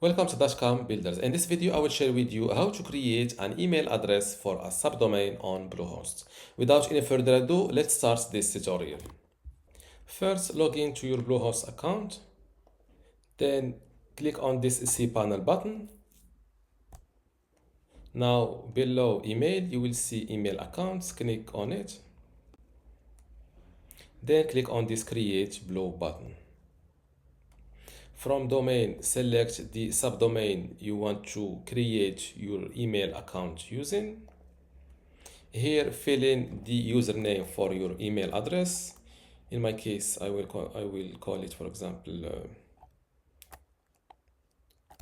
Welcome to dotcom.builders. In this video, I will share with you how to create an email address for a subdomain on Bluehost. Without any further ado, let's start this tutorial. First, log in to your Bluehost account. Then click on this cPanel button. Now, below email, you will see email accounts. Click on it. Then click on this Create Blue button. From domain, select the subdomain you want to create your email account using. Here, fill in the username for your email address. In my case, I will call it, for example,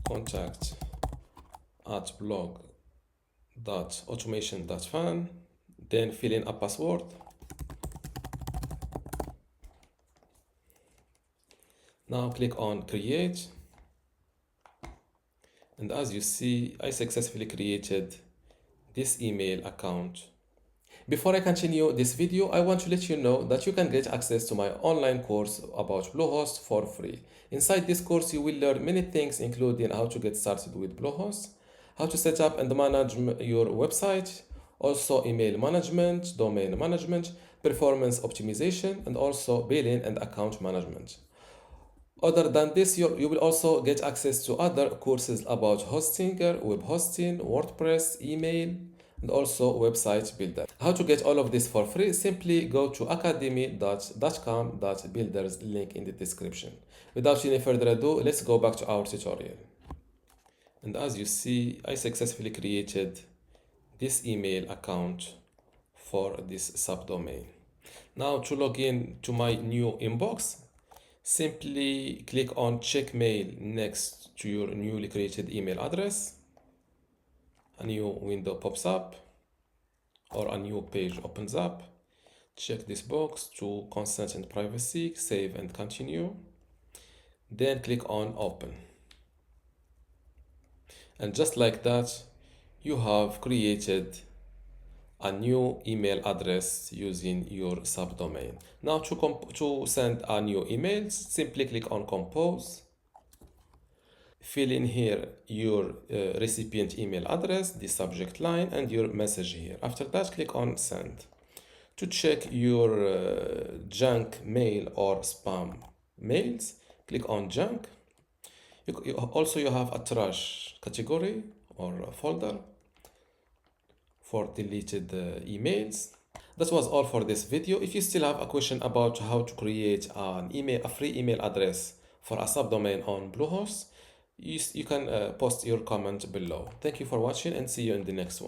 contact@blog.automation.fan. Then fill in a password. Now click on Create. And as you see, I successfully created this email account. Before I continue this video, I want to let you know that you can get access to my online course about Bluehost for free. Inside this course, you will learn many things, including how to get started with Bluehost, how to set up and manage your website, also email management, domain management, performance optimization, and also billing and account management. Other than this, you will also get access to other courses about hosting, web hosting, WordPress, email, and also website builder. How to get all of this for free? Simply go to academy.dotcom.builders, link in the description. Without any further ado, let's go back to our tutorial. And as you see, I successfully created this email account for this subdomain. Now to log in to my new inbox, simply click on Check Mail next to your newly created email address. A new window pops up or a new page opens up. Check this box to consent and privacy, save and continue. Then click on Open. And just like that, you have created a new email address using your subdomain. Now to send a new email, simply click on Compose. Fill in here your recipient email address, the subject line, and your message here. After that, click on Send. To check your junk mail or spam mails, click on Junk. You have a trash category or a folder for deleted emails. That was all for this video. If you still have a question about how to create a free email address for a subdomain on Bluehost, you can post your comment below. Thank you for watching and see you in the next one.